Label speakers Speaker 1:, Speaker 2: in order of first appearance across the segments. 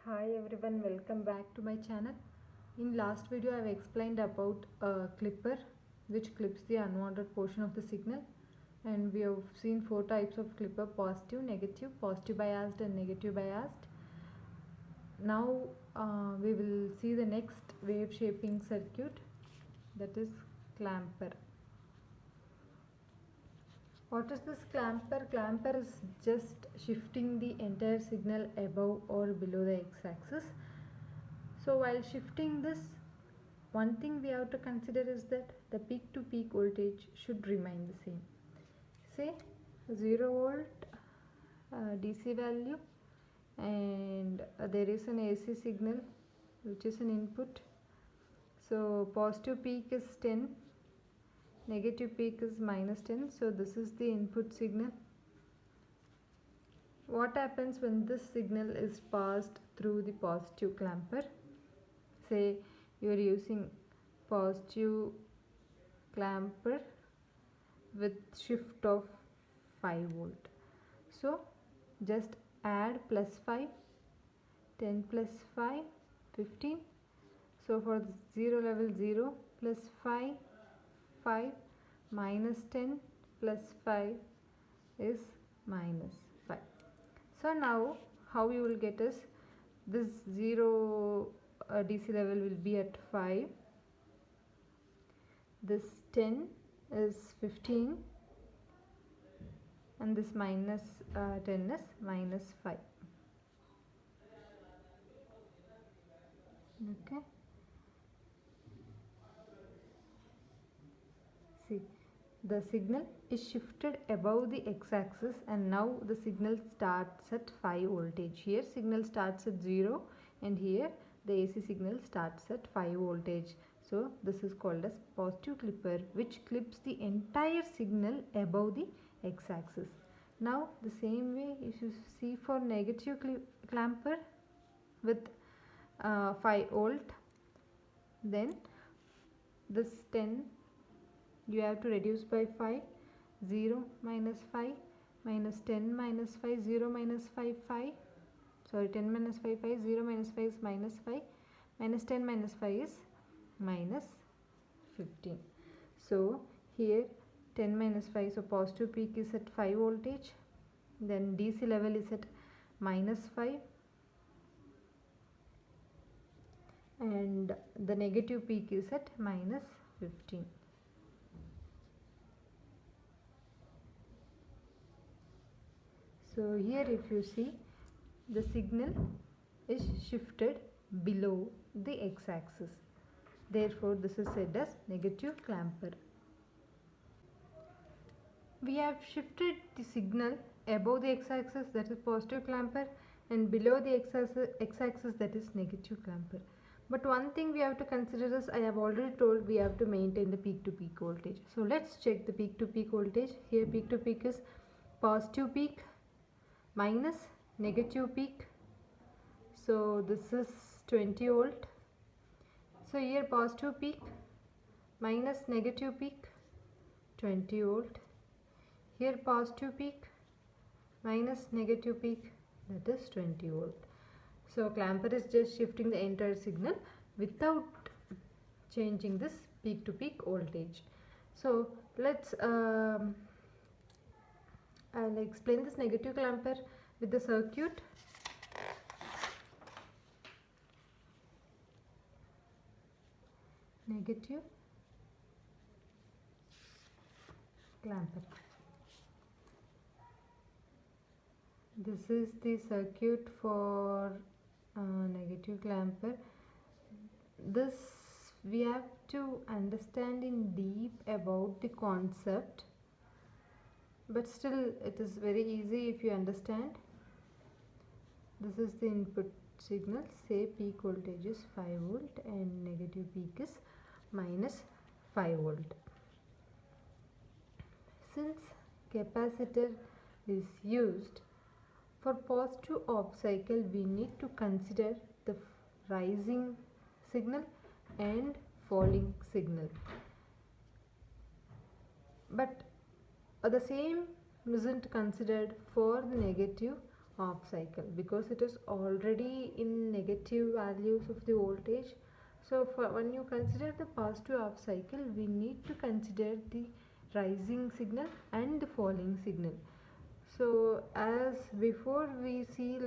Speaker 1: Hi everyone, welcome back to my channel. In last video I have explained about a clipper which clips the unwanted portion of the signal, and we have seen four types of clipper: positive biased and negative biased. Now we will see the next wave shaping circuit, that is clamper. What is this clamper? Clamper is just shifting the entire signal above or below the x-axis. So while shifting this, one thing we have to consider is that the peak to peak voltage should remain the same. Say 0 volt DC value, and there is an AC signal which is an input. So positive peak is 10, negative peak is -10. So this is the input signal. What happens when this signal is passed through the positive clamper? Say you are using positive clamper with shift of 5 volt. So just add +5, 10 plus 5, 15. So for 0 level 0 plus 5, 5 minus 10 plus 5 is -5. So now how you will get is this 0 DC level will be at 5, this 10 is 15, and this minus 10 is -5. Okay, see, the signal is shifted above the x-axis, and now the signal starts at 5 voltage. Here signal starts at 0, and here the AC signal starts at 5 voltage. So this is called as positive clipper, which clips the entire signal above the x-axis. Now the same way if you see for negative clamper with 5 volt, then this 10 you have to reduce by 5, 0 minus 5 minus 10 minus 5, 0 minus 5, 5, sorry, 10 minus 5, 5, 0 minus 5 is -5, minus 10 minus 5 is -15. So here 10 minus 5, so positive peak is at 5 voltage, then DC level is at -5, and the negative peak is at -15. So here if you see, the signal is shifted below the x-axis. Therefore this is said as negative clamper. We have shifted the signal above the x-axis, that is positive clamper, and below the x-axis, that is negative clamper. But one thing we have to consider is, I have already told, we have to maintain the peak to peak voltage. So let's check the peak to peak voltage. Here peak to peak is positive peak minus negative peak. So this is 20 volt. So here positive peak minus negative peak, 20 volt. Here positive peak minus negative peak, that is 20 volt. So clamper is just shifting the entire signal without changing this peak to peak voltage. So let's I'll explain this negative clamper with the circuit. Negative clamper. This is the circuit for negative clamper. This we have to understand in deep about the concept, but still it is very easy if you understand. This is the input signal. Say peak voltage is 5 volt and negative peak is -5 volt. Since capacitor is used for positive off cycle, we need to consider the rising signal and falling signal. But the same isn't considered for the negative half cycle, because it is already in negative values of the voltage. So when you consider the positive half cycle, we need to consider the rising signal and the falling signal. So as before we see,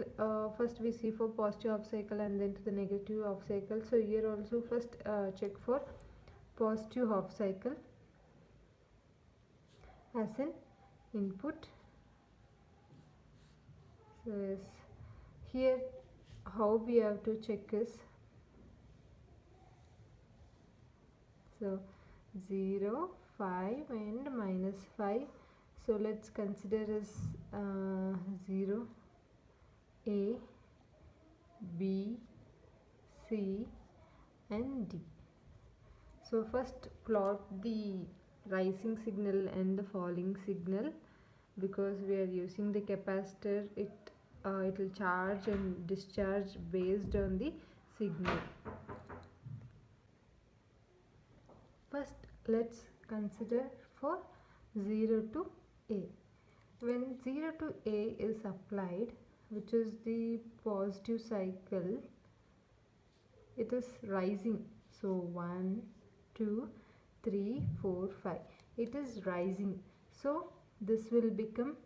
Speaker 1: first we see for positive half cycle and then to the negative half cycle. So here also first check for positive half cycle as an input. So yes, here how we have to check is, so 0, 5 and -5. So let's consider as 0, A, B, C and D. So first plot the rising signal and the falling signal. Because we are using the capacitor, it will charge and discharge based on the signal. First let's consider for 0 to A. When 0 to A is applied, which is the positive cycle, it is rising. So 1, 2, 3, 4, 5. It is rising. So this will become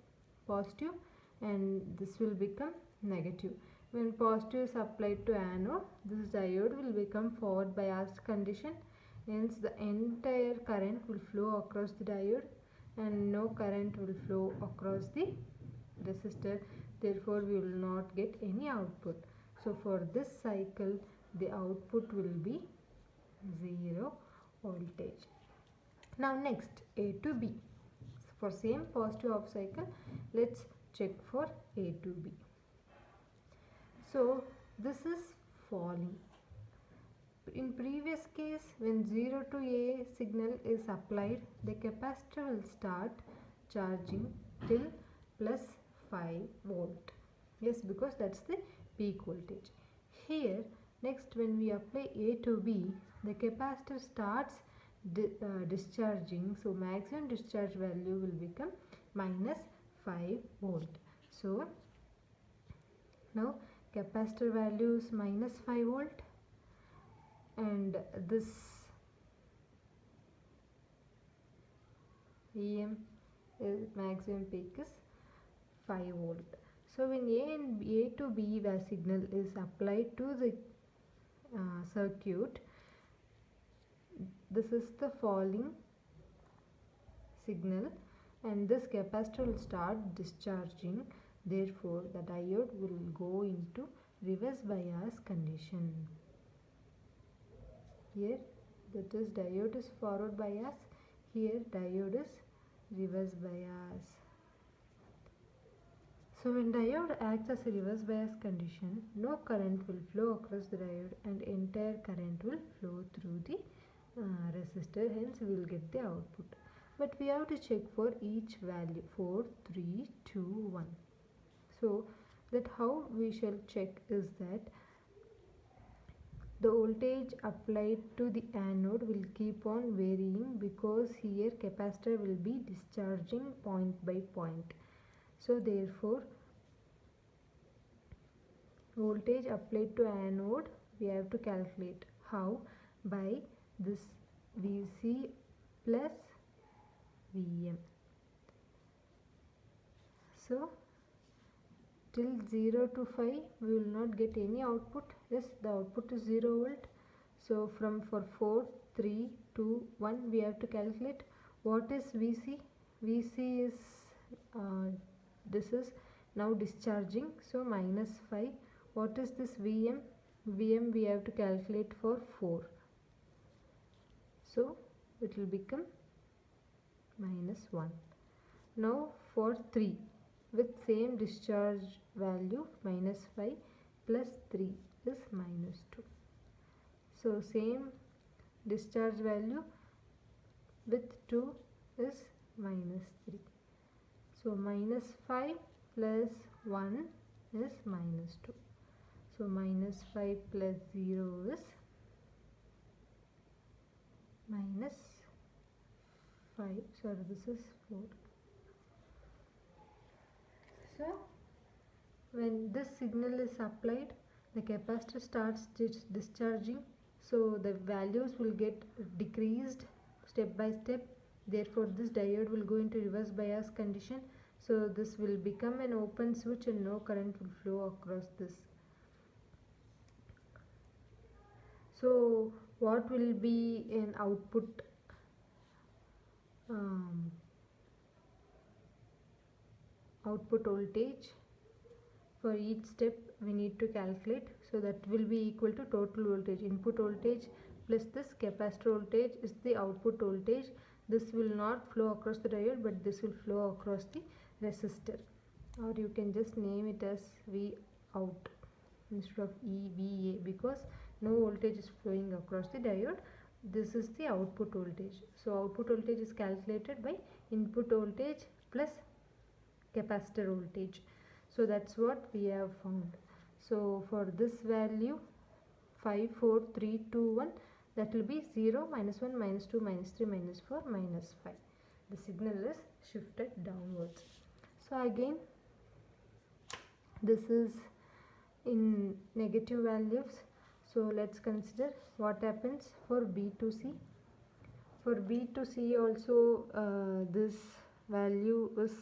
Speaker 1: positive and this will become negative. When positive is applied to anode, this diode will become forward biased condition. Hence the entire current will flow across the diode and no current will flow across the resistor. Therefore we will not get any output. So for this cycle the output will be 0 voltage. Now next, A to B. For same positive half cycle, let's check for A to B. So this is falling. In previous case, when 0 to A signal is applied, the capacitor will start charging till plus 5 volt. Yes, because that's the peak voltage. Here next, when we apply A to B, the capacitor starts discharging. So maximum discharge value will become minus 5 volt. So now capacitor value is minus 5 volt and this EM is maximum peak is 5 volt. So when A to B signal is applied to the circuit, this is the falling signal and this capacitor will start discharging. Therefore the diode will go into reverse bias condition. Here that is diode is forward bias, here diode is reverse bias. So when diode acts as a reverse bias condition, no current will flow across the diode and entire current will flow through the resistor, hence we will get the output. But we have to check for each value, 4, 3, 2, 1. So that how we shall check is that the voltage applied to the anode will keep on varying, because here capacitor will be discharging point by point. So therefore voltage applied to anode we have to calculate. How? By this Vc plus Vm. So till 0 to 5 we will not get any output. Yes, the output is 0 volt. So from for 4, 3, 2, 1 we have to calculate what is Vc. Vc is this is now discharging, so minus 5. What is this Vm? Vm we have to calculate for 4. So it will become minus 1. Now for 3, with same discharge value, minus 5 plus 3 is minus 2. So same discharge value with 2 is minus 3. So minus 5 plus 1 is minus 2. So minus 5 plus 0 is minus 5. Sorry, this is 4. So When this signal is applied, the capacitor starts discharging, so the values will get decreased step by step. Therefore this diode will go into reverse bias condition, so this will become an open switch and no current will flow across this. So what will be an output voltage? For each step we need to calculate, so that will be equal to total voltage. Input voltage plus this capacitor voltage is the output voltage. This will not flow across the diode, but this will flow across the resistor, or you can just name it as V out instead of EVA, because no voltage is flowing across the diode. This is the output voltage. So output voltage is calculated by input voltage plus capacitor voltage. So that's what we have found. So for this value 5 4 3 2 1, that will be 0 minus 1 minus 2 minus 3 minus 4 minus 5. The signal is shifted downwards. So again this is in negative values. So let's consider what happens for B to C. For B to C also this value is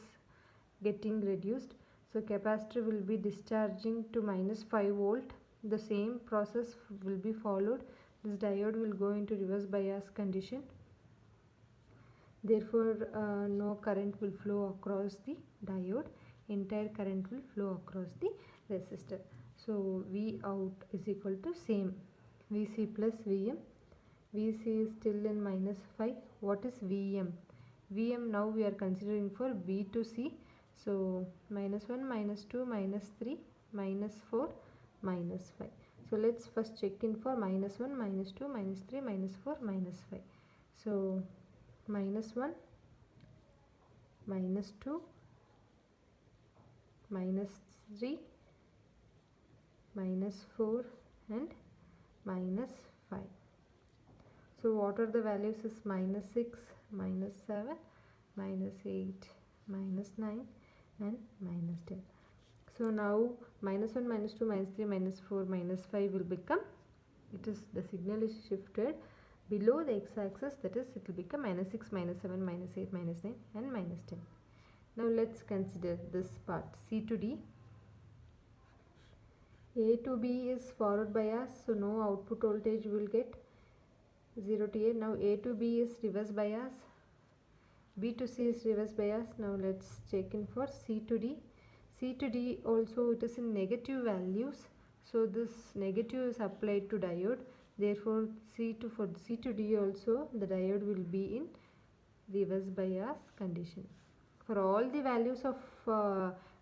Speaker 1: getting reduced, so capacitor will be discharging to minus 5 volt. The same process will be followed. This diode will go into reverse bias condition, therefore no current will flow across the diode, entire current will flow across the resistor. So V out is equal to same Vc plus Vm. Vc is still in minus 5. What is Vm? Vm now we are considering for B to C. So minus 1 minus 2 minus 3 minus 4 minus 5. So let's first check in for minus 1 minus 2 minus 3 minus 4 minus 5. So minus 1 minus 2 minus 3 minus 4 and minus 5. So what are the values is minus 6, minus 7, minus 8, minus 9 and minus 10. So now minus 1, minus 2, minus 3, minus 4, minus 5 will become, it is the signal is shifted below the x-axis, that is it will become minus 6, minus 7, minus 8, minus 9 and minus 10. Now let's consider this part C to D. A to B is forward bias, so no output voltage will get 0 to A. Now A to B is reverse bias, B to C is reverse bias. Now let's check in for C to D. C to D also it is in negative values, so this negative is applied to diode, therefore for C to D also the diode will be in reverse bias condition. For all the values of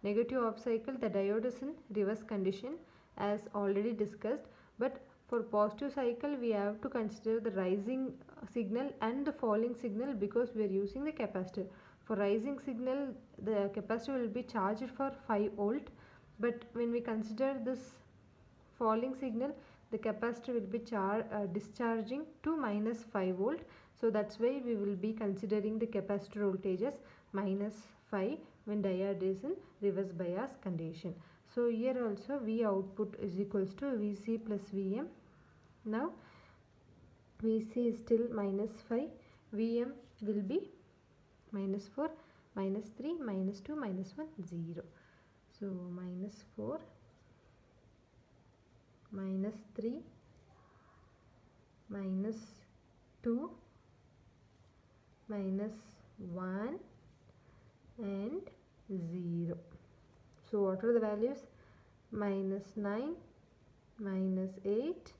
Speaker 1: negative off cycle, the diode is in reverse condition as already discussed, but for positive cycle we have to consider the rising signal and the falling signal, because we are using the capacitor. For rising signal the capacitor will be charged for 5 volt, but when we consider this falling signal the capacitor will be discharging to minus 5 volt. So that's why we will be considering the capacitor voltage as minus 5 when diode is in reverse bias condition. So here also V output is equals to Vc plus Vm. Now Vc is still minus 5, Vm will be minus 4, minus 3, minus 2, minus 1, 0. So minus 4, minus 3, minus 2, minus 1 and 0. So what are the values? Minus 9, minus 8,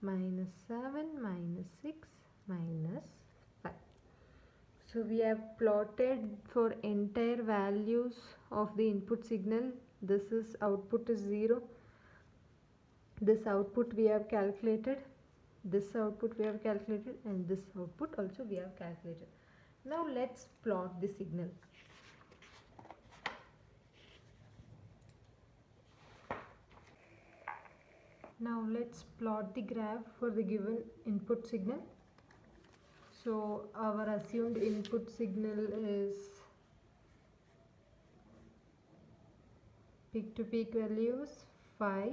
Speaker 1: minus 7, minus 6, minus 5. So we have plotted for entire values of the input signal. This is output is 0. This output we have calculated. This output we have calculated, and this output also we have calculated. Now let's plot the signal. Now let's plot the graph for the given input signal. So our assumed input signal is peak to peak values 5.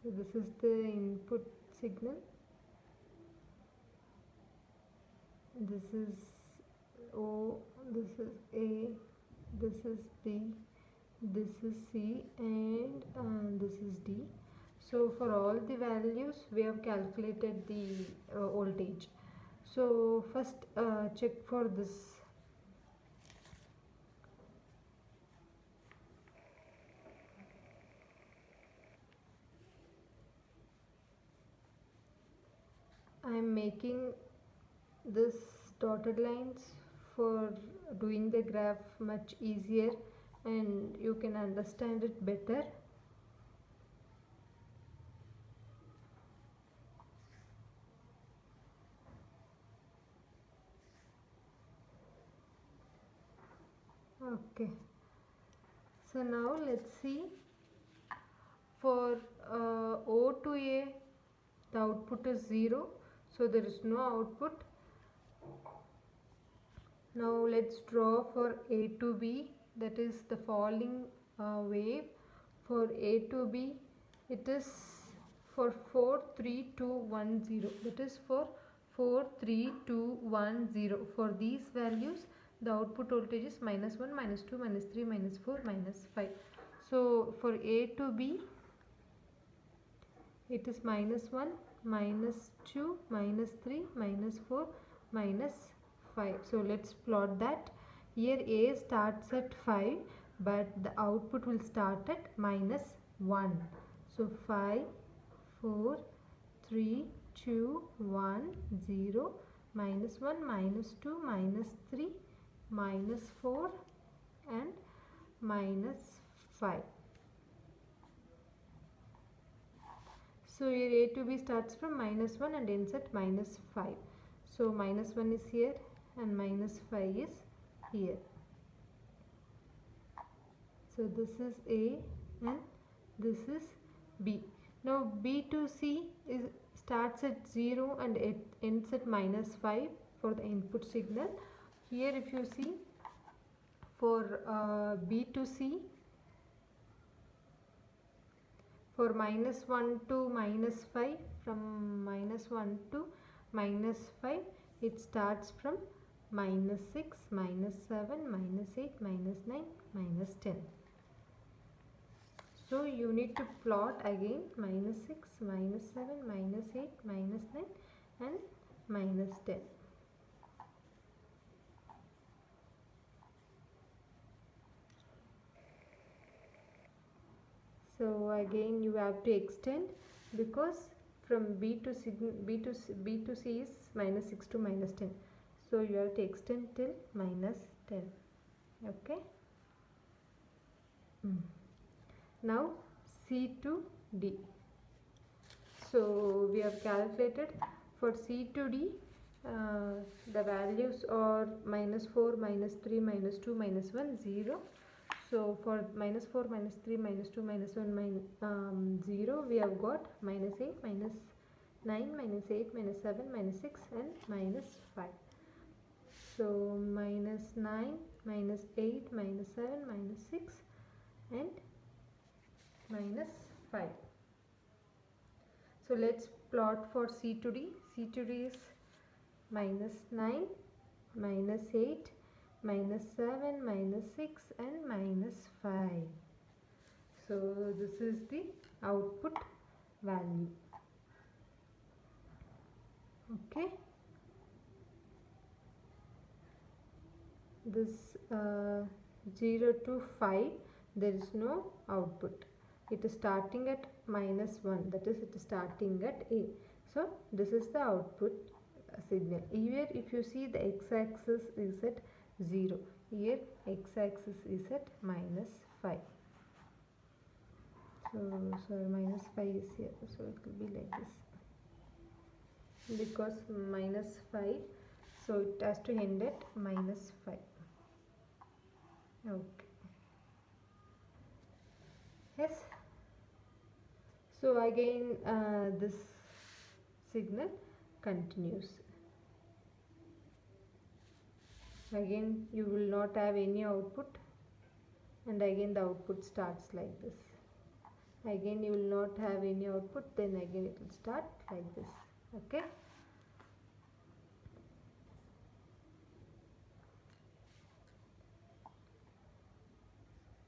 Speaker 1: So this is the input signal. This is O, this is A, this is B, this is C, and this is D. So for all the values we have calculated the voltage. So first check for this. I am making this dotted lines for doing the graph much easier and you can understand it better. Okay, so now let's see for O to A the output is 0, so there is no output. Now let's draw for A to B, that is the falling wave. For A to B it is for 4 3 2 1 0, that is for 4 3 2 1 0. For these values the output voltage is -1 -2 -3 -4 -5. So for A to B it is -1 -2 -3 -4 -5. So let's plot that. Here A starts at 5 but the output will start at -1. So 5 4 3 2 1 0 -1 -2 -3 -4 and -5. So here A to B starts from -1 and ends at -5. So -1 is here and -5 is here. So this is A and this is B. Now B to C starts at 0 and it ends at -5 for the input signal. Here if you see for B to C, for -1 to -5, from -1 to -5 it starts from -6 -7 -8 -9 -10. So you need to plot again -6 -7 -8 -9 and -10. So again you have to extend, because from B to C is -6 to -10. So you have to extend till -10. Okay. Now C to D. So we have calculated for C to D. The values are -4 -3 -2 -1 0. So for -4 -3 -2 -1 0 we have got -8 -9 -8 -7 -6 and -5. So -9 -8 -7 -6 and -5. So let's plot for C to D. C to D is -9 -8 -7 -6 and -5. So this is the output value. Okay. This 0 to 5 there is no output. It is starting at -1, that is it is starting at A. So this is the output signal. Here if you see the x-axis is at 0, here x-axis is at -5. So -5 is here, so it will be like this, because -5, so it has to end at -5. Okay. Yes. So again this signal continues. again you will not have any output, and again the output starts like this. Again you will not have any output, then again it will start like this. Okay,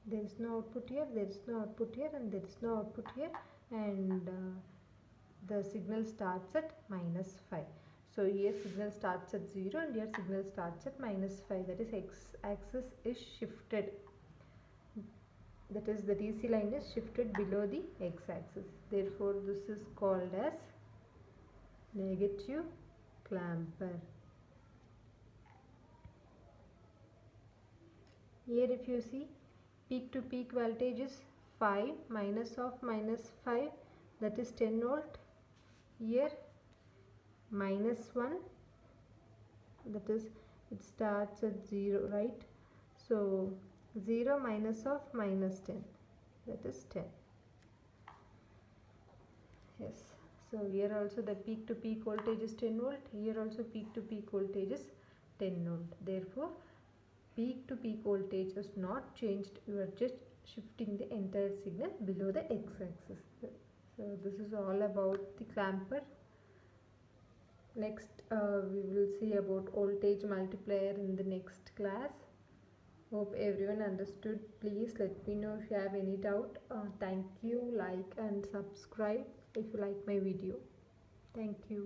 Speaker 1: there is no output here, there is no output here, and there is no output here, and the signal starts at -5. So here signal starts at 0 and here signal starts at -5. That is x-axis is shifted. That is, the DC line is shifted below the x-axis. Therefore, this is called as negative clamper. Here if you see, peak to peak voltage is 5 minus of -5, that is 10 volt. Here -1, that is it starts at 0, right? So 0 minus of -10, that is 10. Yes, so here also the peak to peak voltage is 10 volt. Here also peak to peak voltage is 10 volt. Therefore peak to peak voltage is not changed, you are just shifting the entire signal below the x-axis. So this is all about the clamper. Next we will see about voltage multiplier in the next class. Hope everyone understood. Please let me know if you have any doubt. Thank you. Like and subscribe if you like my video. Thank you.